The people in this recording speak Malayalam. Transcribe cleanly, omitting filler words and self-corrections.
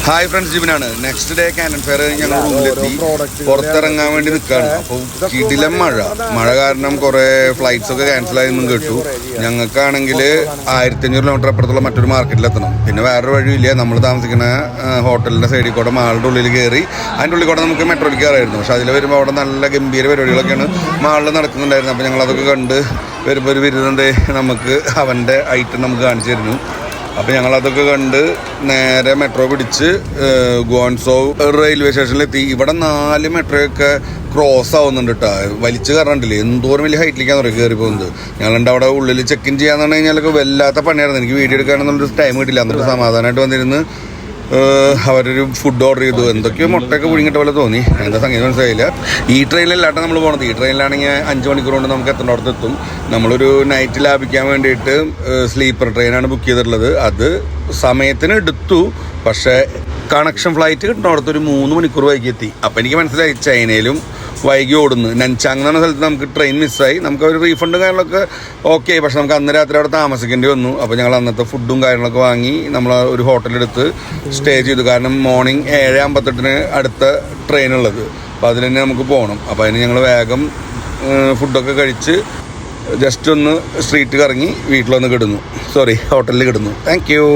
ഹായ് ഫ്രണ്ട്സ്, ജിബിനാണ്. നെക്സ്റ്റ് ഡേ കാനൺ ഫെയർ ഞങ്ങൾ റൂമിലെത്തി പുറത്തിറങ്ങാൻ വേണ്ടി നിൽക്കുകയാണ്. അപ്പോൾ കിടിലം മഴ കാരണം കുറേ ഫ്ലൈറ്റ്സ് ഒക്കെ ക്യാൻസൽ ആയെന്നും കേട്ടു. ഞങ്ങൾക്കാണെങ്കിൽ 1500 കിലോമീറ്റർ അപ്പുറത്തുള്ള മറ്റൊരു മാർക്കറ്റിലെത്തണം. പിന്നെ വേറൊരു വഴിയില്ല. നമ്മൾ താമസിക്കുന്ന ഹോട്ടലിൻ്റെ സൈഡിൽ കൂടെ മാളുടെ ഉള്ളിൽ കയറി അതിൻ്റെ ഉള്ളിൽ കൂടെ നമുക്ക് മെട്രോയിൽ കയറായിരുന്നു. പക്ഷെ അതിൽ വരുമ്പോൾ അവിടെ നല്ല ഗംഭീര പരിപാടികളൊക്കെയാണ് മാളിൽ നടക്കുന്നുണ്ടായിരുന്നത്. അപ്പോൾ ഞങ്ങളതൊക്കെ കണ്ട് വരുമ്പോൾ ഒരു ബിരുദൻ്റെ നമുക്ക് അവൻ്റെ ഐറ്റം നമുക്ക് കാണിച്ചു തരുന്നു. അപ്പോൾ ഞങ്ങളതൊക്കെ കണ്ട് നേരെ മെട്രോ പിടിച്ച് ഗോൺസോ റെയിൽവേ സ്റ്റേഷനിലെത്തി. ഇവിടെ 4 മെട്രോയൊക്കെ ക്രോസ് ആവുന്നുണ്ട് കേട്ടോ. വലിച്ച് കയറണ്ടില്ലേ, എന്തോരം വലിയ ഹൈറ്റിലേക്കാണ് പറയുക കയറി പോകുന്നത്. ഞങ്ങളുടെ അവിടെ ഉള്ളിൽ ചെക്ക് ഇൻ ചെയ്യാന്ന് പറഞ്ഞു കഴിഞ്ഞാലൊക്കെ വല്ലാത്ത പണിയായിരുന്നു. എനിക്ക് വീഡിയോ എടുക്കാനൊന്നും ടൈം കിട്ടില്ല. എന്നിട്ട് സമാധാനമായിട്ട് വന്നിരുന്ന് അവരൊരു ഫുഡ് ഓർഡർ ചെയ്തു. എന്തൊക്കെയോ മുട്ടയൊക്കെ പുഴുങ്ങിട്ട പോലെ തോന്നി. എന്താ സംഗീതം മനസ്സിലായില്ല. ഈ ട്രെയിനിലല്ലാട്ടോ നമ്മൾ പോകണത്. ഈ ട്രെയിനിലാണെങ്കിൽ 5 മണിക്കൂർ കൊണ്ട് നമുക്ക് എത്തേണ്ടടുത്ത് എത്തും. നമ്മളൊരു നൈറ്റ് ലാഭിക്കാൻ വേണ്ടിയിട്ട് സ്ലീപ്പർ ട്രെയിനാണ് ബുക്ക് ചെയ്തിട്ടുള്ളത്. അത് സമയത്തിന് എടുത്തു, പക്ഷേ കണക്ഷൻ ഫ്ലൈറ്റ് കിട്ടുന്നിടത്ത് ഒരു 3 മണിക്കൂർ വൈകി എത്തി. അപ്പോൾ എനിക്ക് മനസ്സിലായി ചൈനയിലും വൈകി ഓടുന്നു. നൻചാങ് എന്ന് പറഞ്ഞ സ്ഥലത്ത് നമുക്ക് ട്രെയിൻ മിസ്സായി. നമുക്ക് ഒരു റീഫണ്ട് കാര്യങ്ങളൊക്കെ ഓക്കെ, പക്ഷെ നമുക്ക് അന്ന് രാത്രി അവിടെ താമസിക്കേണ്ടി വന്നു. അപ്പോൾ ഞങ്ങൾ അന്നത്തെ ഫുഡും കാര്യങ്ങളൊക്കെ വാങ്ങി നമ്മൾ ഒരു ഹോട്ടലെടുത്ത് സ്റ്റേ ചെയ്തു. കാരണം മോർണിംഗ് 7:58 അടുത്ത ട്രെയിനുള്ളത്. അപ്പോൾ അതിൽ തന്നെ നമുക്ക് പോകണം. അപ്പോൾ അതിന് ഞങ്ങൾ വേഗം ഫുഡൊക്കെ കഴിച്ച് ജസ്റ്റ് ഒന്ന് സ്ട്രീറ്റ് കറങ്ങി വീട്ടിലൊന്ന് കിടന്നു. ഹോട്ടലിൽ കിടന്നു. Thank you.